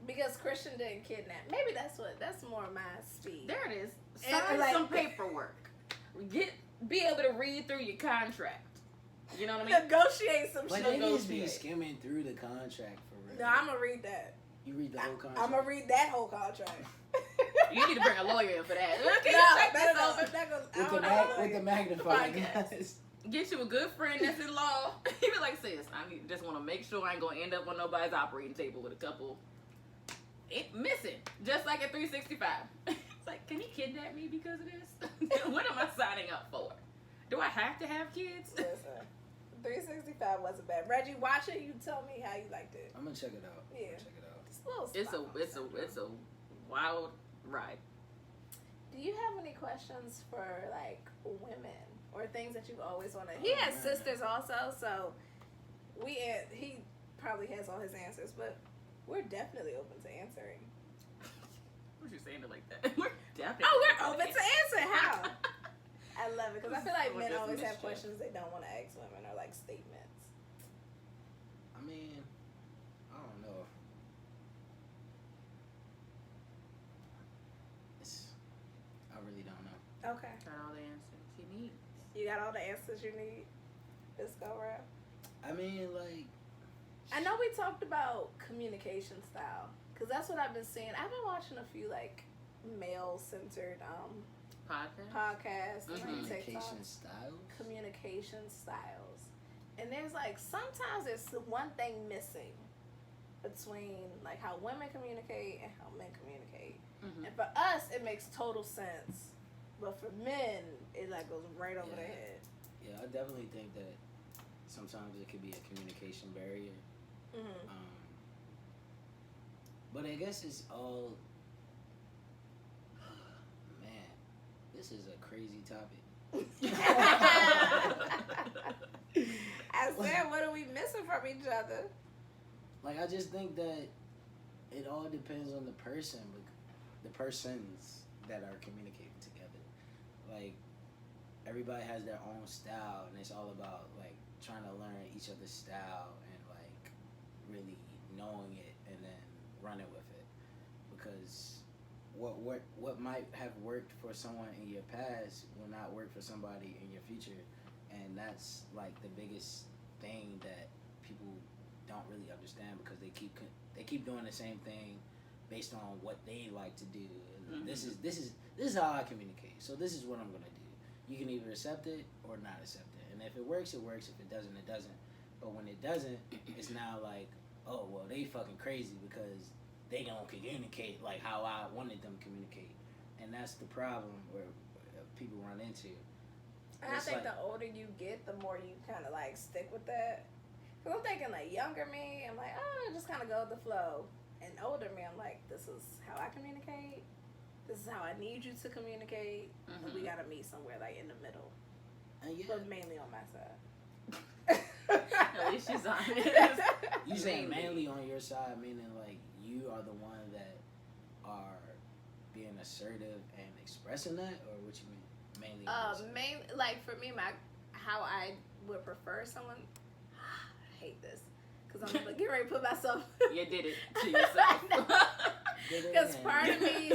Because Christian didn't kidnap. Maybe that's more my speed.
There it is.
And,
Sign
like-
some paperwork. Be able to read through your contract. You know what I mean?
Negotiate some
But
shit.
they just be
Negotiate.
skimming through the contract for real.
No, I'm gonna read that.
You read the whole contract.
I'm gonna read that whole contract.
You need to bring a lawyer in for that. Can you
No,
check this
no,
over?
that goes, I
with the
don't know.
with the magnifying
Podcast.
glass.
Get you a good friend that's in law. He be like, sis, just want to make sure I ain't gonna end up on nobody's operating table with a couple missing, just like at 365. It's like, can he kidnap me because of this? What am I signing up for? Do I have to have kids?
Listen, 365 wasn't bad. Reggie, watch it. You tell me how you liked it.
I'm gonna check it out.
Yeah.
Check it out.
Just a little
It's a wild ride.
Do you have any questions for like women or things that you've always wanted? He
Oh,
has
man.
sisters also, so he probably has all his answers, but we're definitely open to answering.
What you saying it like that? We're definitely.
Oh, we're open to answer. How? I love it because I feel like
What
men
is
always have
mischief?
questions they don't want to ask women or like statements.
I mean, I don't know. I really don't know.
Okay.
Got all the answers you need.
You got all the answers you need this go around?
I mean, like,
I know we talked about communication style, because that's what I've been seeing. I've been watching a few, like, male-centered podcasts and like TikTok.
communication styles.
Communication styles. And there's, like, sometimes there's one thing missing between, like, how women communicate and how men communicate.
Mm-hmm.
And for us, it makes total sense. But for men, it, like, goes right over their head.
Yeah, I definitely think that sometimes it could be a communication barrier.
Mm-hmm.
But I guess it's all... Man, this is a crazy topic.
I said, what are we missing from each other?
Like, I just think that it all depends on the person, the persons that are communicating together. Like, everybody has their own style, and it's all about, like, trying to learn each other's style and, like, really knowing it and then running with it. Because what might have worked for someone in your past will not work for somebody in your future. And that's, like, the biggest thing that people don't really understand, because they keep doing the same thing based on what they like to do. Mm-hmm. This is how I communicate. So this is what I'm gonna do. You can either accept it or not accept it. And if it works, it works. If it doesn't, it doesn't. But when it doesn't, it's now like, oh well, they fucking crazy because they don't communicate like how I wanted them to communicate. And that's the problem where people run into.
And I think the older you get, the more you kind of like stick with that. Cause I'm thinking like younger me, I'm like, oh, just kind of go with the flow. And older me, I'm like, this is how I communicate. This is how I need you to communicate.
Mm-hmm.
And we gotta meet somewhere like in the middle.
Yeah.
But mainly on my side.
At least she's honest.
You saying mainly on your side, meaning like you are the one that are being assertive and expressing that, or what you mean? Mainly.
Mainly like for me, how I would prefer someone. I hate this because I'm gonna get ready to put myself.
You did it to yourself.
Because part of me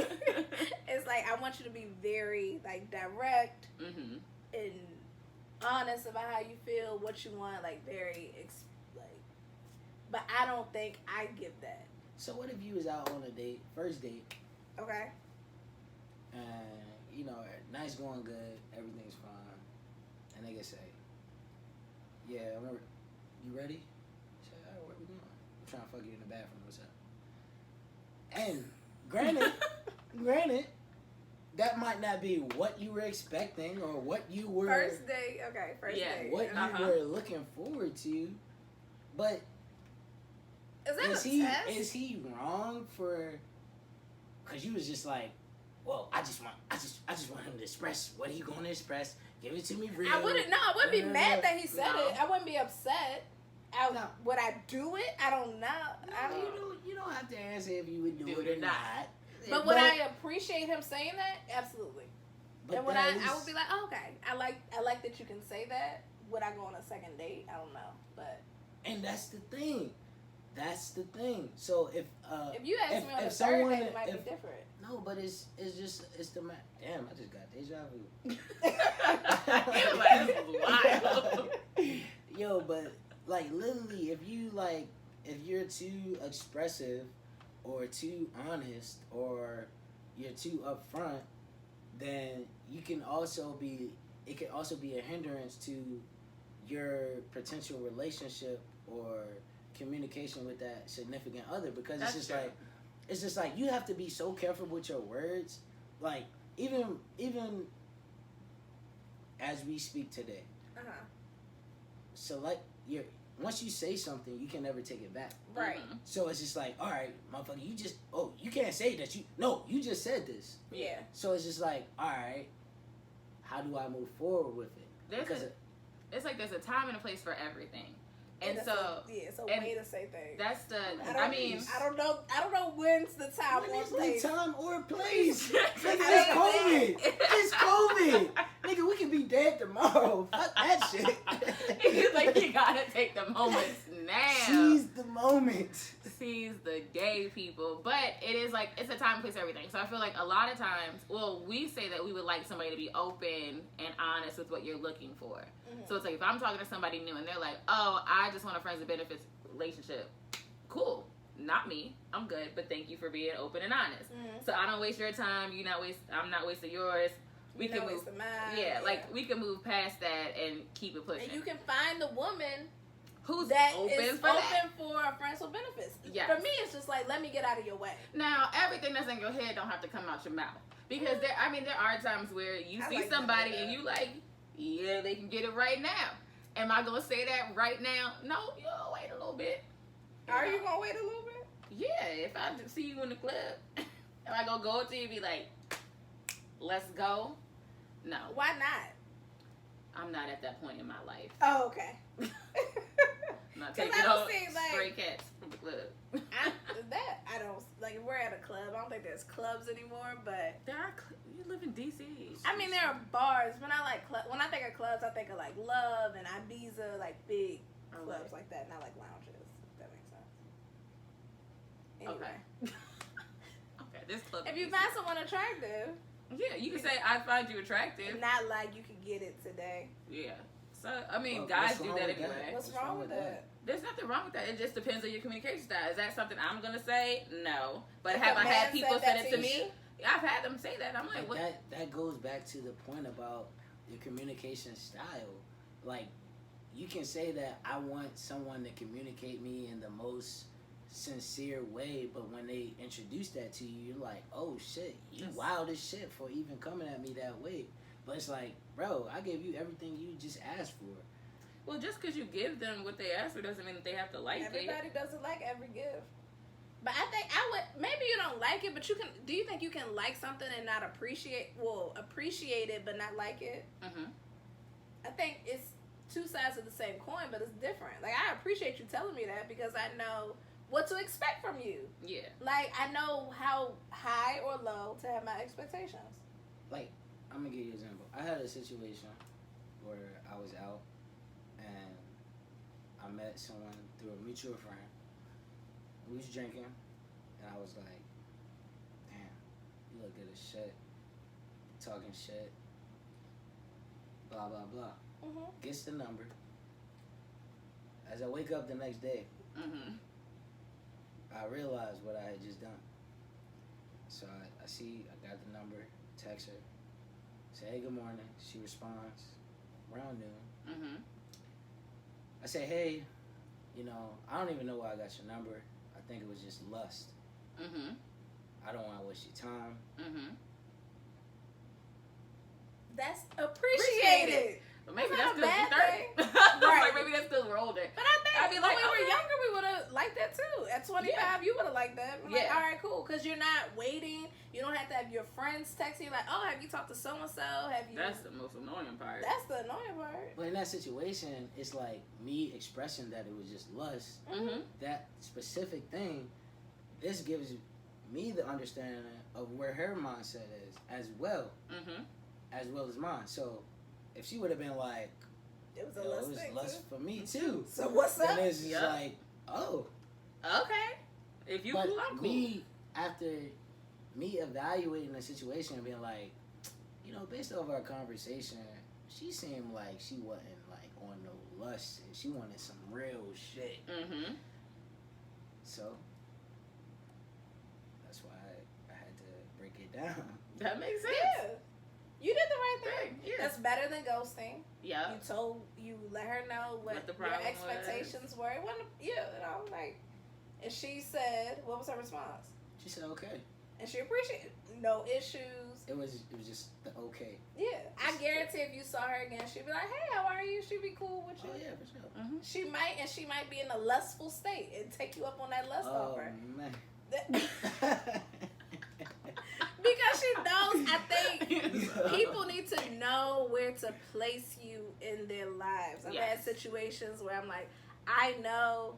is like I want you to be very like direct and honest about how you feel, what you want, like very like. But I don't think I give that.
So what if you was out on a date, first date?
Okay.
And you know, nice going good, everything's fine, and they can say, "Yeah, you ready?" Say, "All right, what we doing? I'm trying to fuck you in the bathroom. What's up?" And granted, that might not be what you were expecting or what you were
First date, okay, first date.
What you were looking forward to, but
is
he wrong for? Because you was just like, well, I just want him to express what he gonna express. Give it to me real.
I wouldn't be mad that he said it. I wouldn't be upset. Would I do it? I don't know.
You don't have to answer if you would do it or not.
But would I appreciate him saying that? Absolutely.
But
and I would be like, oh, okay, I like that you can say that. Would I go on a second date? I don't know, but.
And that's the thing. So if
you ask me on a third date, it might be different.
No, but it's the man. Damn, I just got deja vu.
That's wild.
Yo, but like literally, if you're too expressive or too honest or you're too upfront, then it can also be a hindrance to your potential relationship or communication with that significant other, because it's just like you have to be so careful with your words, like even as we speak today. So like once you say something, you can never take it back.
Right.
So it's just like, all right, motherfucker, you can't say that you just said this.
Yeah.
So it's just like, all right, how do I move forward with it?
It's like there's a time and a place for everything. And
it's a way to say things.
That's
I don't know when's the time or place.
The time or place. It's COVID. It's COVID. Nigga, we can be dead tomorrow. Fuck that shit.
It's like you gotta take the moments now.
Seize the moment.
Seize the day, people, So, but it is like, it's a time and place, everything. So I feel like a lot of times, well, we say that we would like somebody to be open and honest with what you're looking for. So it's like, if I'm talking to somebody new and they're like, oh, I just want a friends with benefits relationship. Cool. Not me. I'm good. But thank you for being open and honest. So I don't waste your time. I'm not wasting yours. We can move. Yeah, like we can move past that and keep it pushing.
And you can find the woman
who's
that
open
is
for
open
that.
for friends with benefits.
Yes.
For me, it's just like, let me get out of your way.
Now, everything that's in your head don't have to come out your mouth. Because there are times where you see
like
somebody and you like, yeah, they can get it right now. Am I going to say that right now? No, you'll wait a little bit.
Are you going to wait a little bit?
Yeah, if I see you in the club, am I going to go up to you and be like, let's go? No.
Why not?
I'm not at that point in my life.
Oh, okay.
I'm not taking no stray cats from the club.
I don't, like, if we're at a club, I don't think there's clubs anymore, but
You live in D.C.
I mean, there are bars. When I think of clubs, I think of like Love and Ibiza, like big clubs like that, not like lounges. If that makes sense. Anyway.
Okay, this club.
If you find someone attractive,
yeah, you can say I find you attractive.
not like you could get it today.
Yeah. So I mean, guys do that anyway.
What's wrong with that?
There's nothing wrong with that. It just depends on your communication style. Is that something I'm gonna say? No. But
If
have
a
I
man
had people
said
say
that
it to
to
me?
you?
Yeah, I've had them say that. I'm like, what?
That goes back to the point about your communication style. Like, you can say that I want someone to communicate me in the most sincere way, but when they introduce that to you, you're like, oh shit, you wild as shit for even coming at me that way. But it's like, bro, I gave you everything you just asked for.
Well, just because you give them what they ask for doesn't mean that they have to like
Everybody
it.
doesn't like every gift. But I think maybe you don't like it, but do you think you can like something and not appreciate it, but not like it?
Mm-hmm.
I think it's two sides of the same coin, but it's different. Like, I appreciate you telling me that because I know what to expect from you.
Yeah.
Like, I know how high or low to have my expectations.
Like, I'm gonna give you an example. I had a situation where I was out and I met someone through a mutual friend. We was drinking, and I was like, damn, you look good as shit. Talking shit. Blah, blah, blah.
Mm-hmm.
Gets the number. As I wake up the next day, I realized what I had just done. So I got the number, text her, say, hey, good morning. She responds around noon.
Mm-hmm.
I say, hey, I don't even know why I got your number. I think it was just lust.
Mm-hmm.
I don't want to waste your time.
Mm-hmm.
That's appreciated.
But maybe
That's
that's
not a
because
bad
we're 30.
thing. Right.
Like, maybe that's because we're older.
But I think
I'd be like,
when we were
okay.
younger, we would have liked that too. At 25, you would have liked that. Like,
Yeah.
all right, cool. Because you're not waiting. You don't have to have your friends text you like, oh, have you talked to so-and-so? Have you?
That's the most annoying part.
That's the annoying part.
But in that situation, it's like me expressing that it was just lust.
Mm-hmm.
That specific thing, this gives me the understanding of where her mindset is as well as mine. So if she would have been like,
It was
yo,
a
it
lust
was
thing
lust
too.
for me too.
So what's up?
Then it's just like, oh.
Okay. If you
But
cool, I'm cool.
me, after me evaluating the situation and being like, based off our conversation, she seemed like she wasn't like on no lust and she wanted some real shit.
Mm-hmm.
So that's why I had to break it down.
That makes sense.
Yeah. You did the right thing.
Yeah.
That's better than ghosting.
Yeah.
You let her know what
the
your
problem
expectations were. It wasn't, like, and she said, what was her response?
She said okay.
And she appreciated no issues.
It was just the okay.
Yeah, I guarantee if you saw her again, she'd be like, "Hey, how are you?" She'd be cool with you.
Oh yeah, for sure.
Mm-hmm.
She might be in a lustful state and take you up on that lust offer.
Man.
Because she knows, I think people need to know where to place you in their lives. I've had situations where I'm like, I know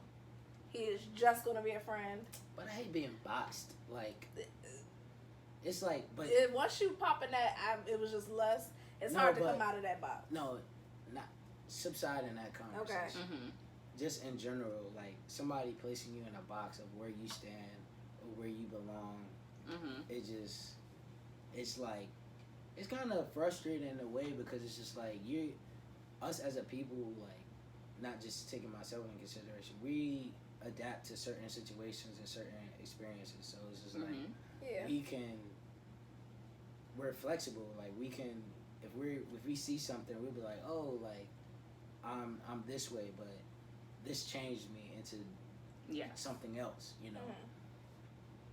he is just going to be a friend.
But I hate being boxed. Like, it's like, but
once you pop in that, it was just lust. It's hard to come out of that box.
No, not subsiding that conversation.
Okay.
Mm-hmm.
Just in general, like somebody placing you in a box of where you stand where you belong.
Mm-hmm.
It's like, it's kind of frustrating in a way because it's just like us as a people, like, not just taking myself into consideration, we adapt to certain situations and certain experiences. So it's just like, we're flexible. Like, we can, if we see something, we'll be like, oh, like, I'm this way, but this changed me into something else, you know.
Mm-hmm.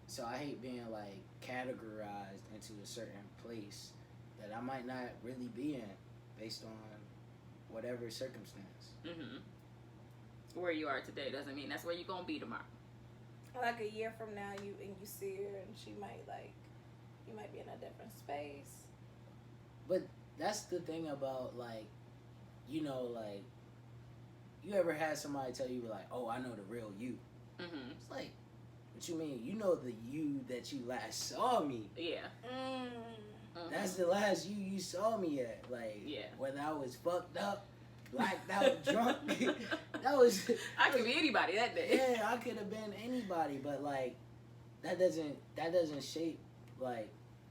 So I hate being like categorized into a certain place that I might not really be in based on whatever circumstance.
Mm-hmm. Where you are today doesn't mean that's where you're gonna be tomorrow.
Like a year from now, you see her and she might you might be in a different space.
But that's the thing about, like, you know, like, you ever had somebody tell you, like, oh, I know the real you.
Mm-hmm.
It's like, what you mean? You know the you that you last saw me.
Yeah.
Mm.
That's the last you saw me at. Like, whether I was fucked up, blacked out, drunk.
I could be anybody that day.
Yeah, I could have been anybody, but like that doesn't shape like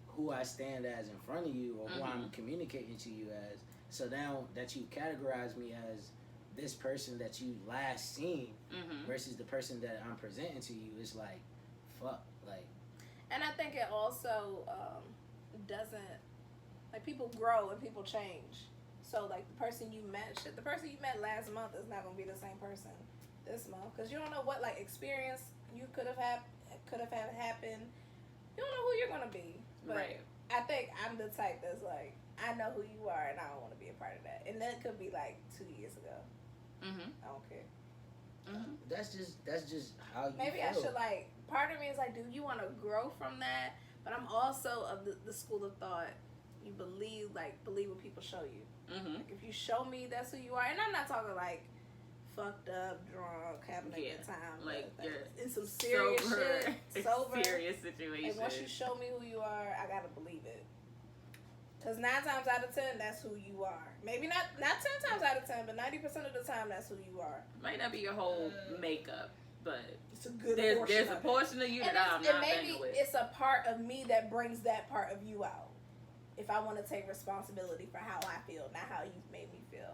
who I stand as in front of you or who I'm communicating to you as. So now that you categorize me as this person that you last seen versus the person that I'm presenting to you, it's like, fuck, like.
And I think it also doesn't, like, people grow and people change. So like the person you met last month is not gonna be the same person this month, because you don't know what like experience you could have had happened. You don't know who you're gonna be. But
right.
I think I'm the type that's like, I know who you are and I don't want to be a part of that. And that could be like 2 years ago. I don't care.
That's just how you
Maybe
feel.
I should, like, part of me is like, do you want to grow from that? But I'm also of the school of thought, you believe what people show you. Like, if you show me that's who you are, and I'm not talking like fucked up, drunk, having a good time,
like you're
in some serious sober,
serious situation.
And once you show me who you are, I gotta believe it. Because 9 times out of 10, that's who you are. Maybe not 10 times out of 10, but 90% of the time, that's who you are.
Might not be your whole makeup, but
it's a good portion.
There's a portion of you that I'm not banging with.
It's a part of me that brings that part of you out. If I want to take responsibility for how I feel, not how you made me feel.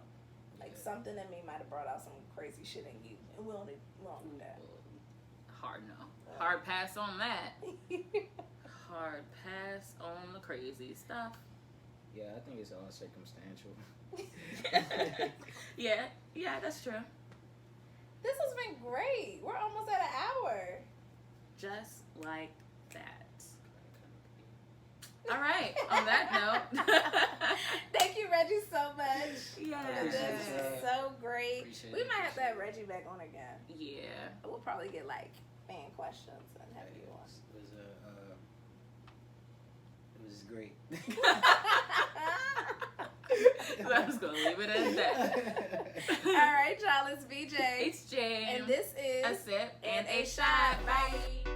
Like, something in me might have brought out some crazy shit in you, and we don't do that.
Hard no. Hard pass on that. Hard pass on the crazy stuff.
Yeah, I think it's all circumstantial.
Yeah, that's true.
This has been great. We're almost at an hour.
Just like that. All right. On that note,
thank you, Reggie, so much.
Yeah,
this is so great. We might have to have Reggie back on again.
Yeah,
we'll probably get like fan questions and have you on.
It was great.
I'm just gonna leave it at that.
All right, y'all. It's VJ.
It's James.
And this is
A Sip
and a Shot. Bye.